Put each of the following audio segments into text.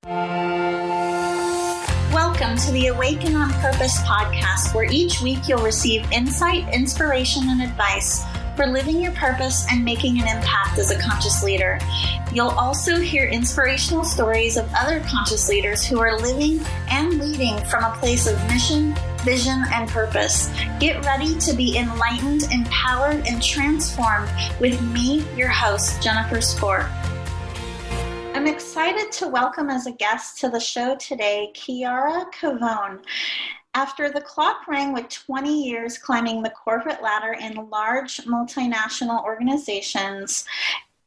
Welcome to the Awaken on Purpose podcast, where each week you'll receive insight, inspiration, and advice for living your purpose and making an impact as a conscious leader. You'll also hear inspirational stories of other conscious leaders who are living and leading from a place of mission, vision, and purpose. Get ready to be enlightened, empowered, and transformed with me, your host, Jennifer Sport. I'm excited to welcome as a guest to the show today, Chiara Covone. After the clock rang with 20 years climbing the corporate ladder in large multinational organizations,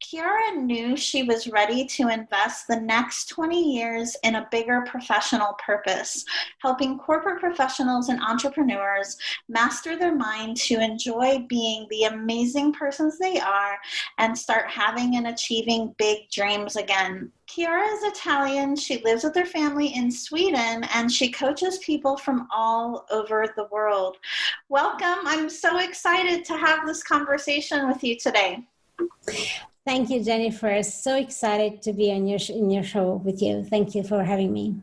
Chiara knew she was ready to invest the next 20 years in a bigger professional purpose, helping corporate professionals and entrepreneurs master their mind to enjoy being the amazing persons they are and start having and achieving big dreams again. Chiara is Italian. She lives with her family in Sweden, and she coaches people from all over the world. Welcome. I'm so excited to have this conversation with you today. Thank you, Jennifer. So excited to be on your show with you. Thank you for having me.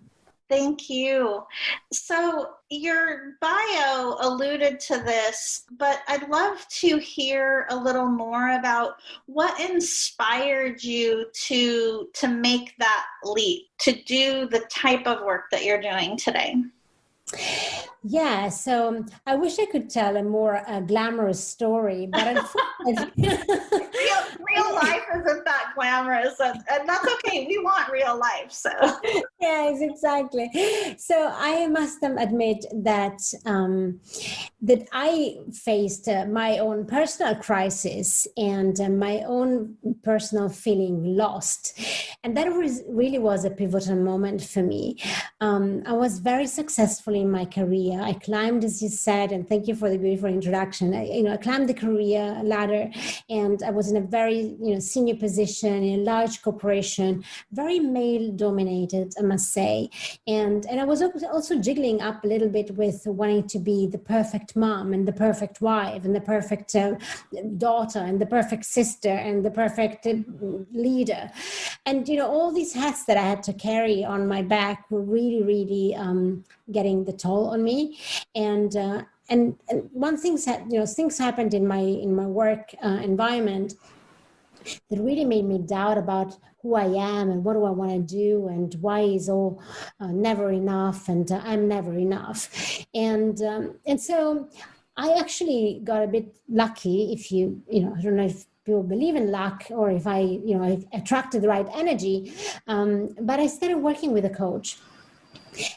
Thank you. So your bio alluded to this, but I'd love to hear a little more about what inspired you to make that leap, to do the type of work that you're doing today. Yeah, so I wish I could tell a more glamorous story, but real life isn't that glamorous, and that's okay. We want real life, so yes, exactly. So I must admit that that I faced my own personal crisis and my own personal feeling lost, and that really was a pivotal moment for me. I was very successful in my career. I climbed, as you said, and thank you for the beautiful introduction. I climbed the career ladder, and I was in a very senior position in a large corporation, very male-dominated, I must say. And I was also jiggling up a little bit with wanting to be the perfect mom and the perfect wife and the perfect daughter and the perfect sister and the perfect leader. And all these hats that I had to carry on my back were really, really getting the toll on me. And one thing things happened in my work environment that really made me doubt about who I am and what do I want to do and why is all never enough and I'm never enough. And so I actually got a bit lucky. If I don't know if people believe in luck or if I attracted the right energy, but I started working with a coach.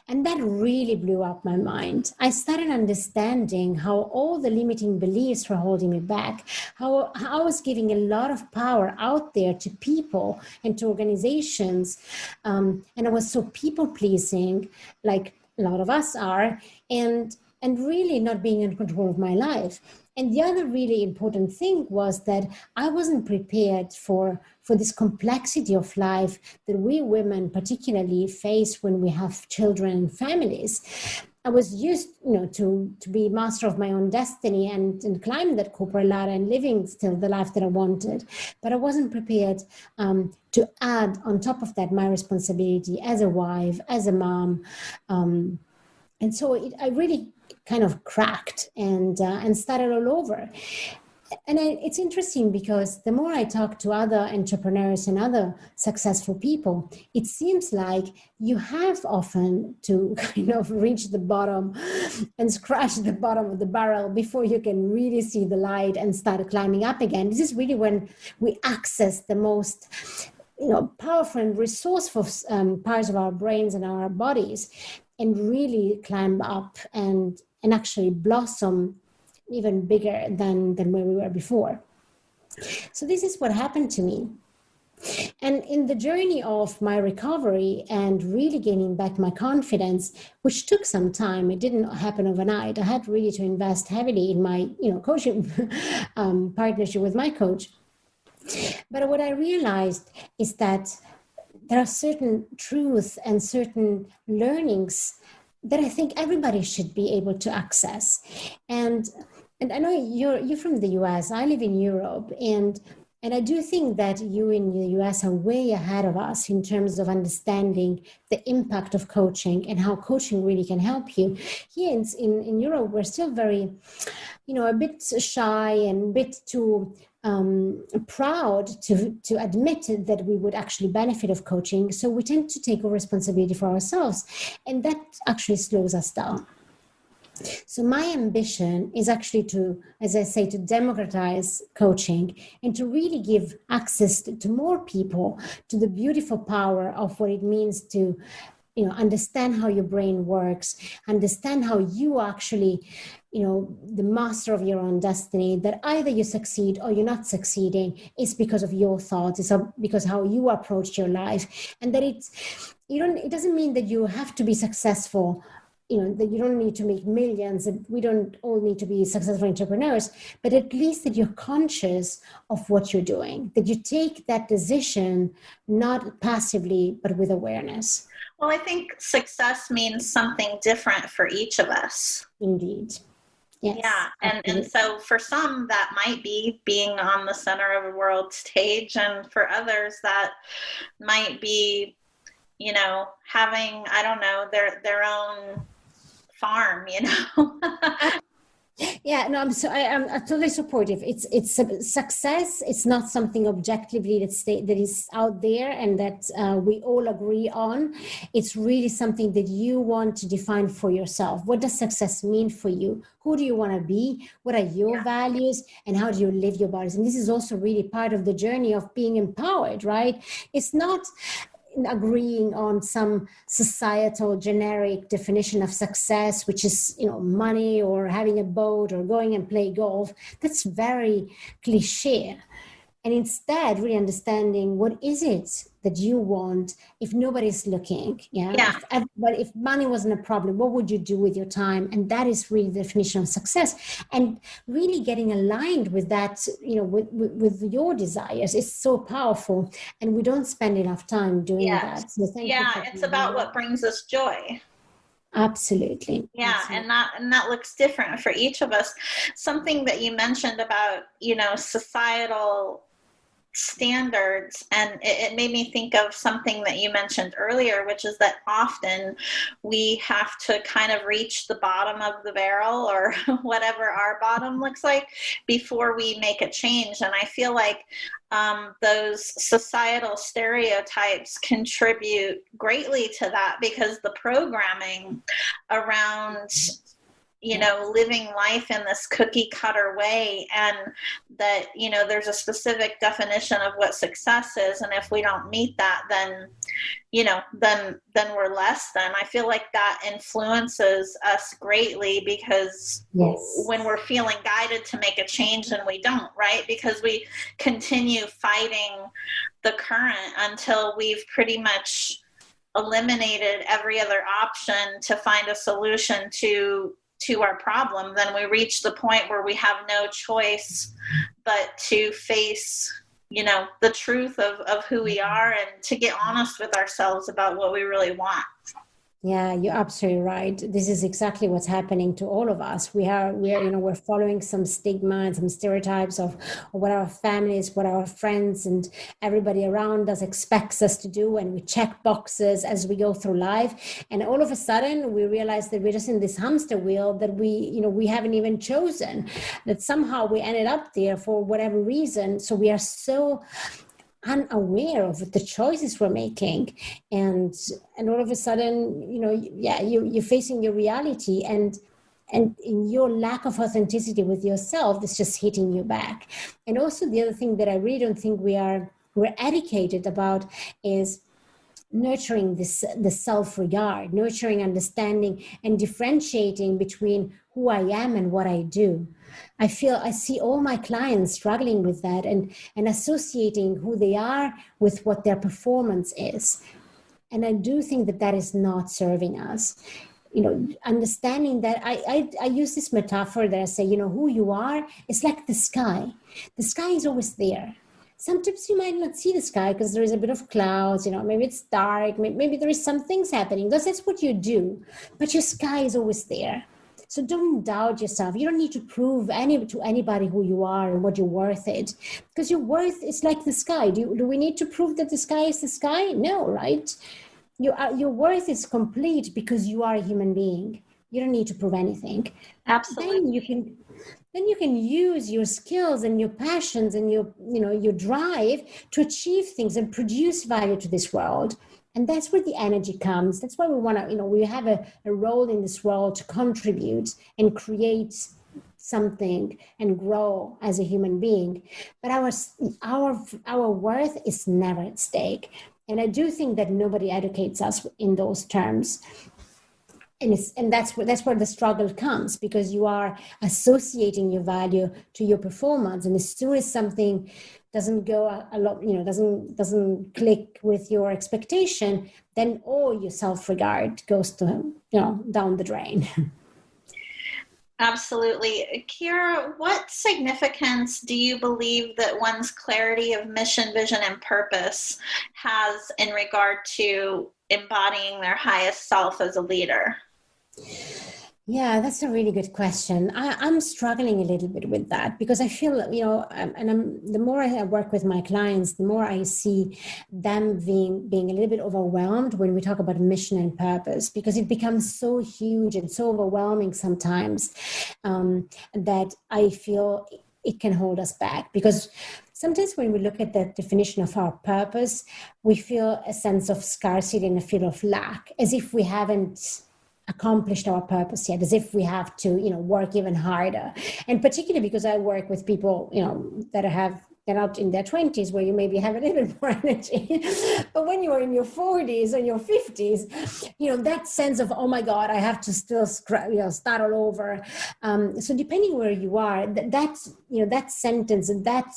And that really blew up my mind. I started understanding how all the limiting beliefs were holding me back, how I was giving a lot of power out there to people and to organizations. And I was so people-pleasing, like a lot of us are, and really not being in control of my life. And the other really important thing was that I wasn't prepared for this complexity of life that we women particularly face when we have children and families. I was used, to be master of my own destiny and climb that corporate ladder and living still the life that I wanted. But I wasn't prepared to add on top of that my responsibility as a wife, as a mom. And so I really kind of cracked and started all over. And it's interesting because the more I talk to other entrepreneurs and other successful people, it seems like you have often to kind of reach the bottom and scratch the bottom of the barrel before you can really see the light and start climbing up again. This is really when we access the most powerful and resourceful parts of our brains and our bodies and really climb up and actually blossom even bigger than where we were before. So this is what happened to me. And in the journey of my recovery and really gaining back my confidence, which took some time, it didn't happen overnight. I had really to invest heavily in my coaching partnership with my coach. But what I realized is that there are certain truths and certain learnings that I think everybody should be able to access. And I know you're from the US, I live in Europe, and And I do think that you in the US are way ahead of us in terms of understanding the impact of coaching and how coaching really can help you. Here in Europe, we're still very, a bit shy and a bit too proud to admit that we would actually benefit of coaching. So we tend to take a responsibility for ourselves, and that actually slows us down. So my ambition is actually to, as I say, to democratize coaching and to really give access to more people to the beautiful power of what it means to, understand how your brain works, understand how you actually, the master of your own destiny, that either you succeed or you're not succeeding is because of your thoughts, it's because how you approach your life, and that it doesn't mean that you have to be successful, that you don't need to make millions, that we don't all need to be successful entrepreneurs, but at least that you're conscious of what you're doing, that you take that decision, not passively, but with awareness. Well, I think success means something different for each of us. Indeed. Yes, yeah. And so for some, that might be being on the center of a world stage. And for others, that might be, having, I don't know, their own farm, Yeah, no, I'm totally supportive. It's a success. It's not something objectively that is out there and that we all agree on. It's really something that you want to define for yourself. What does success mean for you? Who do you want to be? What are your values? And how do you live your bodies? And this is also really part of the journey of being empowered, right? It's not agreeing on some societal generic definition of success, which is, money or having a boat or going and play golf. That's very cliché. And instead, really understanding what is it that you want if nobody's looking. Yeah. If money wasn't a problem, what would you do with your time? And that is really the definition of success. And really getting aligned with that, with your desires is so powerful. And we don't spend enough time doing that. So it's about what brings us joy. Absolutely. Yeah. Absolutely. And that looks different for each of us. Something that you mentioned about, societal standards, and it made me think of something that you mentioned earlier, which is that often we have to kind of reach the bottom of the barrel, or whatever our bottom looks like, before we make a change. And I feel like those societal stereotypes contribute greatly to that, because the programming around living life in this cookie cutter way, and that, there's a specific definition of what success is. And if we don't meet that, then we're less than. I feel like that influences us greatly, because when we're feeling guided to make a change and we don't, right? Because we continue fighting the current until we've pretty much eliminated every other option to find a solution to our problem. Then we reach the point where we have no choice but to face, the truth of who we are, and to get honest with ourselves about what we really want. Yeah, you're absolutely right. This is exactly what's happening to all of us. We're following some stigma and some stereotypes of what our families, what our friends and everybody around us expects us to do. And we check boxes as we go through life. And all of a sudden we realize that we're just in this hamster wheel that we haven't even chosen, that somehow we ended up there for whatever reason. So we are so unaware of the choices we're making, and all of a sudden you're facing your reality, and in your lack of authenticity with yourself, it's just hitting you back. And also the other thing that I really don't think we're educated about is nurturing the self-regard, nurturing understanding and differentiating between who I am and what I do. I see all my clients struggling with that and associating who they are with what their performance is. And I do think that is not serving us. Understanding that I use this metaphor that I say, who you are is like the sky. The sky is always there. Sometimes you might not see the sky because there is a bit of clouds, maybe it's dark, maybe there is some things happening. That's what you do, but your sky is always there. So don't doubt yourself. You don't need to prove to anybody who you are and what your worth is, because your worth is like the sky. Do we need to prove that the sky is the sky? No, right? Your worth is complete because you are a human being. You don't need to prove anything. Absolutely. Then you can use your skills and your passions and your drive to achieve things and produce value to this world. And that's where the energy comes. That's why we want to, we have a role in this world to contribute and create something and grow as a human being. But our worth is never at stake. And I do think that nobody educates us in those terms. And that's where the struggle comes, because you are associating your value to your performance. And as soon as something doesn't go a lot, doesn't click with your expectation, then all your self-regard goes to, down the drain. Absolutely. Chiara, what significance do you believe that one's clarity of mission, vision, and purpose has in regard to embodying their highest self as a leader? Yeah, that's a really good question. I'm struggling a little bit with that, because I feel, the more I work with my clients, the more I see them being a little bit overwhelmed when we talk about mission and purpose, because it becomes so huge and so overwhelming sometimes that I feel it can hold us back. Because sometimes when we look at the definition of our purpose, we feel a sense of scarcity and a feel of lack, as if we haven't accomplished our purpose yet, as if we have to, work even harder. And particularly because I work with people, they're out in their 20s, where you maybe have a little bit more energy. But when you are in your 40s or your 50s, that sense of, oh my God, I have to still start all over. So depending where you are, that sentence and that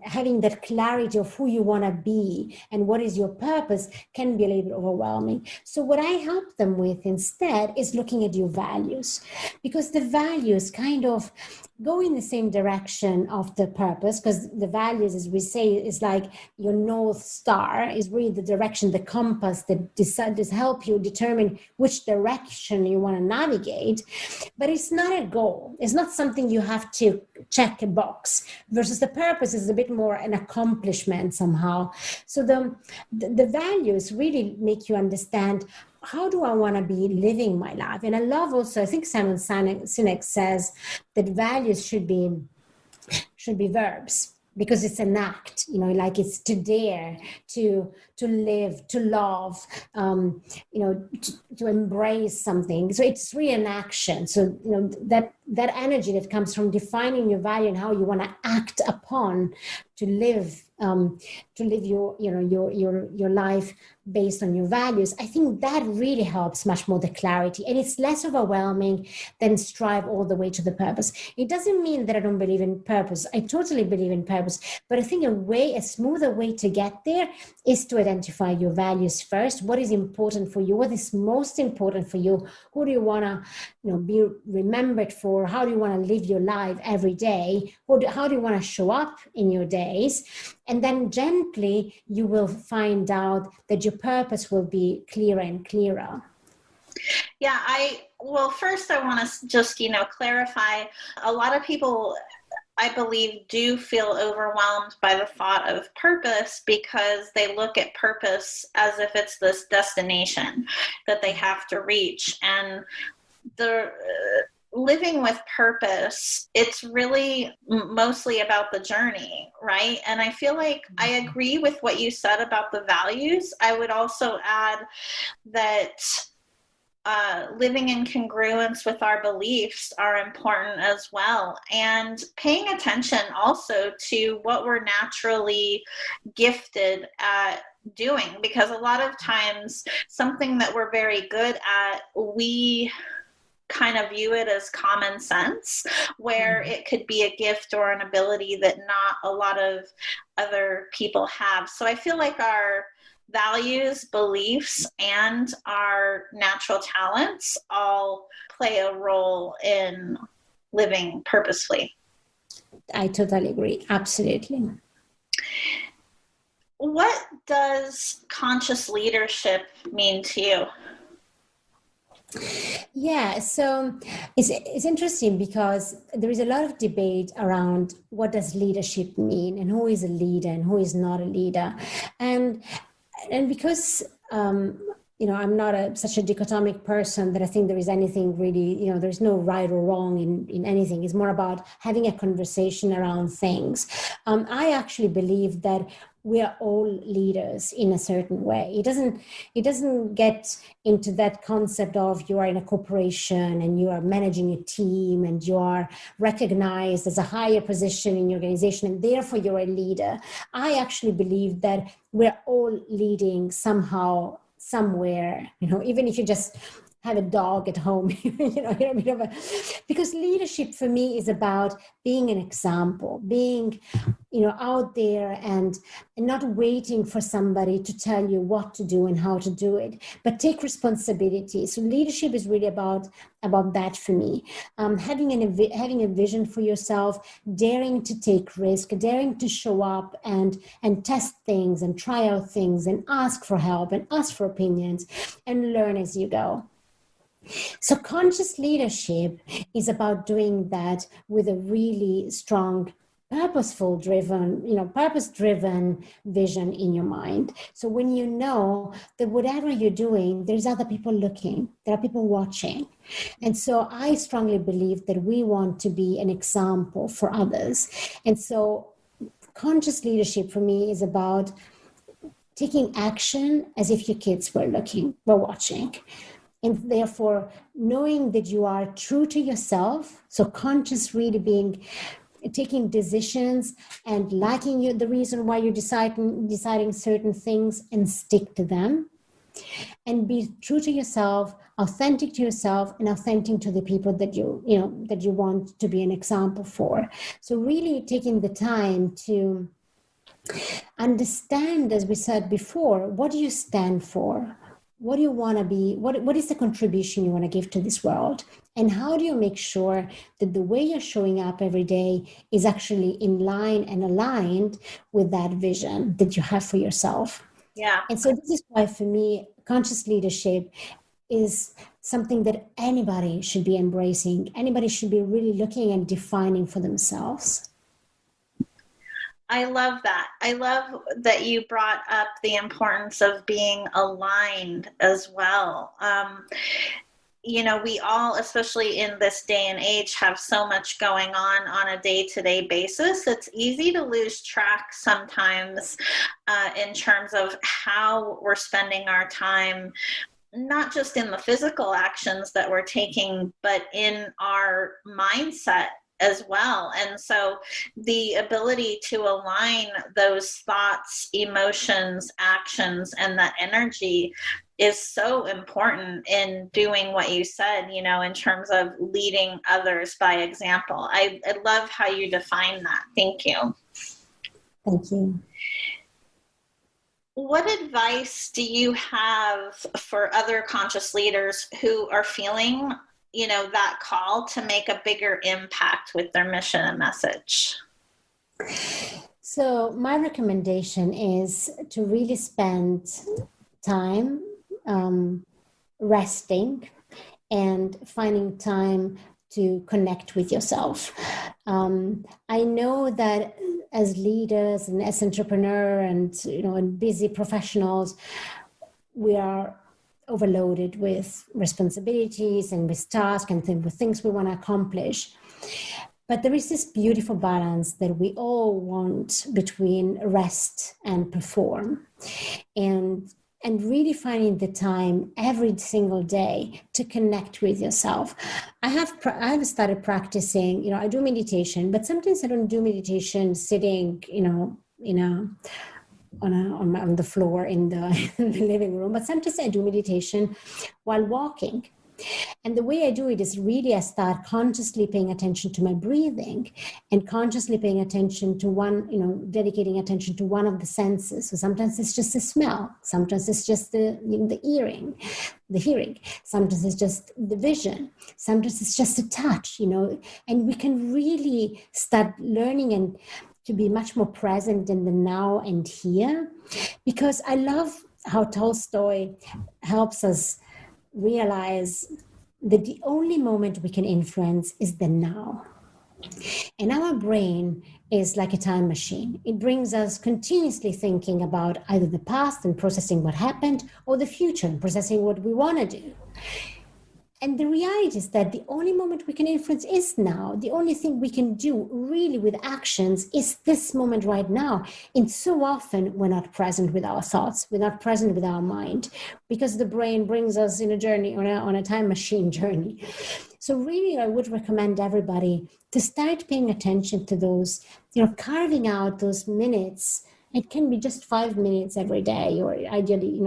having that clarity of who you want to be and what is your purpose can be a little bit overwhelming. So what I help them with instead is looking at your values, because the values kind of go in the same direction of the purpose, because the values, as we say, is like your North Star, is really the direction, the compass that help you determine which direction you want to navigate. But it's not a goal. It's not something you have to check a box, versus the purpose is a bit more an accomplishment somehow. So the values really make you understand, how do I want to be living my life? And I love also, I think Simon Sinek says that values should be verbs, because it's an act, like it's to dare, to live, to love, to embrace something. So it's really an action. So, that energy that comes from defining your value and how you want to act upon to live your life based on your values. I think that really helps much more the clarity, and it's less overwhelming than strive all the way to the purpose. It doesn't mean that I don't believe in purpose. I totally believe in purpose, but I think a smoother way to get there is to identify your values first. What is important for you? What is most important for you? Who do you want to, be remembered for? How do you want to live your life every day? How do you want to show up in your days? And then gently you will find out that your purpose will be clearer and clearer. Yeah, first I want to just, clarify. A lot of people, I believe, do feel overwhelmed by the thought of purpose, because they look at purpose as if it's this destination that they have to reach. And living with purpose, it's really mostly about the journey, right? And I feel like I agree with what you said about the values. I would also add that living in congruence with our beliefs are important as well, and paying attention also to what we're naturally gifted at doing, because a lot of times something that we're very good at, we kind of view it as common sense, where it could be a gift or an ability that not a lot of other people have. So I feel like our values, beliefs, and our natural talents all play a role in living purposefully. I totally agree. Absolutely. What does conscious leadership mean to you? Yeah, so it's interesting because there is a lot of debate around what does leadership mean and who is a leader and who is not a leader, and because I'm not such a dichotomic person that I think there is anything really, there's no right or wrong in anything. It's more about having a conversation around things. I actually believe that we are all leaders in a certain way. It doesn't get into that concept of you are in a corporation and you are managing a team and you are recognized as a higher position in your organization and therefore you're a leader. I actually believe that we're all leading somehow, somewhere, even if you just have a dog at home, because leadership for me is about being an example, being, out there and not waiting for somebody to tell you what to do and how to do it, but take responsibility. So leadership is really about that for me. Having a vision for yourself, daring to take risk, daring to show up and test things and try out things and ask for help and ask for opinions and learn as you go. So conscious leadership is about doing that with a really strong, purpose-driven vision in your mind. So when you know that whatever you're doing, there's other people looking, there are people watching. And so I strongly believe that we want to be an example for others. And so conscious leadership for me is about taking action as if your kids were watching. And therefore, knowing that you are true to yourself, so conscious really taking decisions and liking the reason why you're deciding certain things and stick to them. And be true to yourself, authentic to yourself, and authentic to the people that you want to be an example for. So really taking the time to understand, as we said before, what do you stand for? What do you want to be? What is the contribution you want to give to this world? And how do you make sure that the way you're showing up every day is actually in line and aligned with that vision that you have for yourself? Yeah. And so this is why, for me, conscious leadership is something that anybody should be embracing. Anybody should be really looking and defining for themselves. I love that. I love that you brought up the importance of being aligned as well. We all, especially in this day and age, have so much going on a day-to-day basis. It's easy to lose track sometimes in terms of how we're spending our time, not just in the physical actions that we're taking, but in our mindset as well. And so the ability to align those thoughts, emotions, actions, and that energy is so important in doing what you said, in terms of leading others by example. I love how you define that. Thank you. Thank you. What advice do you have for other conscious leaders who are feeling that call to make a bigger impact with their mission and message? So my recommendation is to really spend time resting and finding time to connect with yourself. I know that as leaders and as entrepreneurs and busy professionals, we are overloaded with responsibilities and with tasks and with things we want to accomplish. But there is this beautiful balance that we all want between rest and perform. And really finding the time every single day to connect with yourself. I have started practicing, I do meditation, but sometimes I don't do meditation sitting, on the floor in the living room, but sometimes I do meditation while walking. And the way I do it is really I start consciously paying attention to my breathing and consciously paying attention to dedicating attention to one of the senses. So sometimes it's just the smell. Sometimes it's just the hearing. Sometimes it's just the vision. Sometimes it's just the touch, and we can really start learning and to be much more present in the now and here, because I love how Tolstoy helps us realize that the only moment we can influence is the now. And our brain is like a time machine. It brings us continuously thinking about either the past and processing what happened, or the future and processing what we want to do. And the reality is that the only moment we can influence is now. The only thing we can do really with actions is this moment right now. And so often we're not present with our thoughts. We're not present with our mind, because the brain brings us in a journey, on a time machine journey. So really, I would recommend everybody to start paying attention to those, carving out those minutes. It can be just 5 minutes every day, or ideally,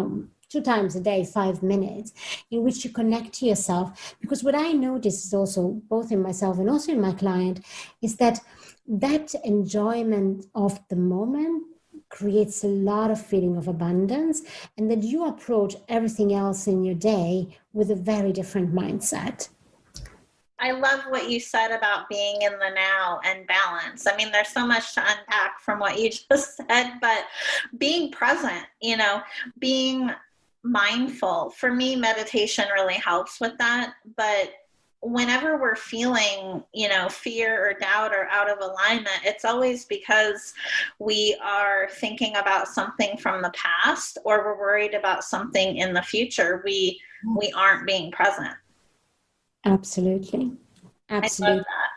2 times a day, 5 minutes, in which you connect to yourself. Because what I notice is also, both in myself and also in my client, is that enjoyment of the moment creates a lot of feeling of abundance, and that you approach everything else in your day with a very different mindset. I love what you said about being in the now and balance. I mean, there's so much to unpack from what you just said, but being present, being mindful. For me, meditation really helps with that. But whenever we're feeling, fear or doubt or out of alignment, it's always because we are thinking about something from the past, or we're worried about something in the future. We aren't being present. Absolutely. I love that.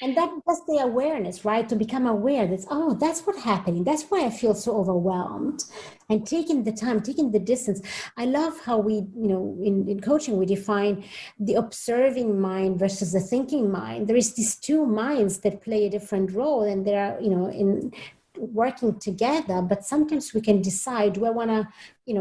And that's the awareness, right? To become aware that, that's what's happening. That's why I feel so overwhelmed. And taking the time, taking the distance. I love how we, in coaching, we define the observing mind versus the thinking mind. There is these two minds that play a different role, and they are, in working together. But sometimes we can decide, do I want to,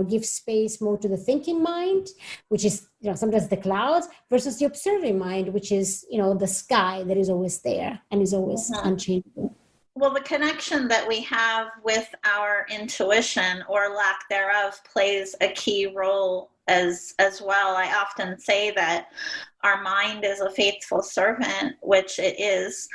give space more to the thinking mind, which is, sometimes the clouds, versus the observing mind, which is, the sky that is always there and is always unchangeable. Well, the connection that we have with our intuition, or lack thereof, plays a key role as well. I often say that our mind is a faithful servant, which it is,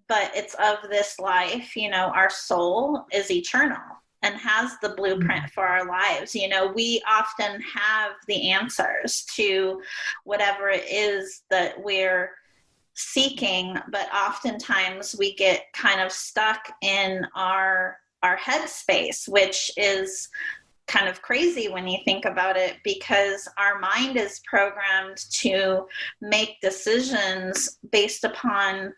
but it's of this life. Our soul is eternal and has the blueprint for our lives. We often have the answers to whatever it is that we're seeking, but oftentimes we get kind of stuck in our headspace, which is kind of crazy when you think about it, because our mind is programmed to make decisions based upon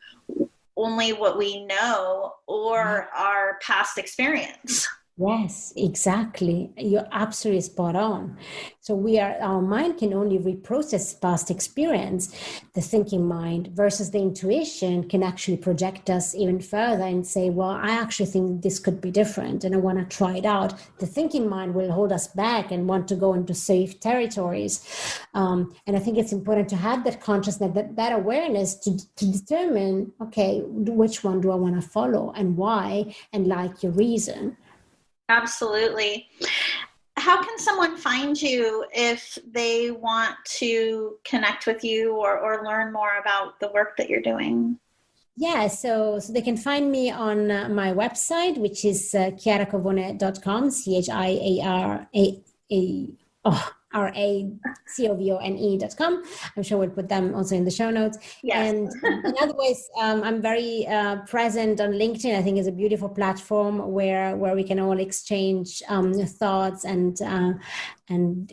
only what we know or our past experience. Yes, exactly. You're absolutely spot on. So our mind can only reprocess past experience, the thinking mind, versus the intuition can actually project us even further and say, well, I actually think this could be different and I want to try it out. The thinking mind will hold us back and want to go into safe territories. And I think it's important to have that consciousness, that awareness to determine, okay, which one do I want to follow and why, and like your reason. Absolutely. How can someone find you if they want to connect with you or learn more about the work that you're doing? Yeah, so they can find me on my website, which is chiaracovone.com, ChiaraCovone.com. I'm sure we'll put them also in the show notes. Yes. And in other ways, I'm very present on LinkedIn. I think it's a beautiful platform where we can all exchange thoughts and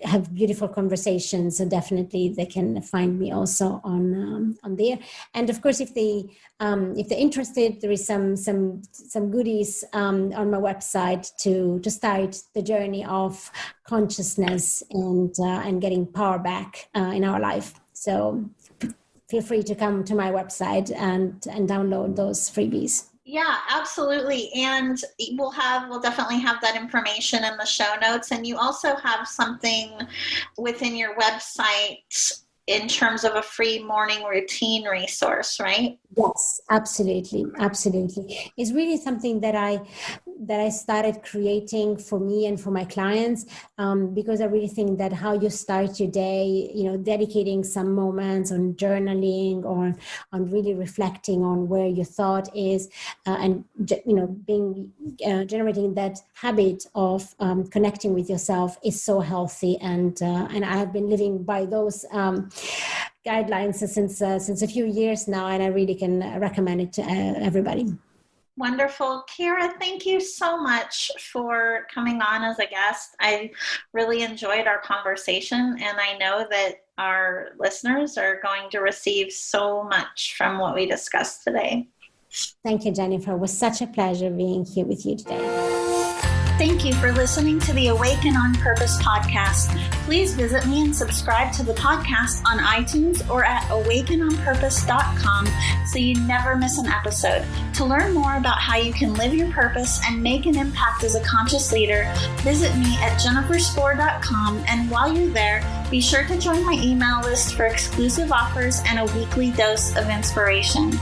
have beautiful conversations. So definitely they can find me also on there. And of course, if they're interested, there is some goodies on my website to start the journey of consciousness and getting power back in our life. So feel free to come to my website and download those freebies. Yeah, absolutely. And we'll definitely have that information in the show notes. And you also have something within your website in terms of a free morning routine resource, right? Yes, absolutely. Absolutely. It's really something that I started creating for me and for my clients, because I really think that how you start your day, dedicating some moments on journaling or on really reflecting on where your thought is, and being generating that habit of connecting with yourself is so healthy. And I have been living by those guidelines since a few years now, and I really can recommend it to everybody. Wonderful. Chiara, thank you so much for coming on as a guest. I really enjoyed our conversation, and I know that our listeners are going to receive so much from what we discussed today. Thank you, Jennifer. It was such a pleasure being here with you today. Thank you for listening to the Awaken on Purpose podcast. Please visit me and subscribe to the podcast on iTunes or at awakenonpurpose.com so you never miss an episode. To learn more about how you can live your purpose and make an impact as a conscious leader, visit me at jenniferspoor.com, and while you're there, be sure to join my email list for exclusive offers and a weekly dose of inspiration.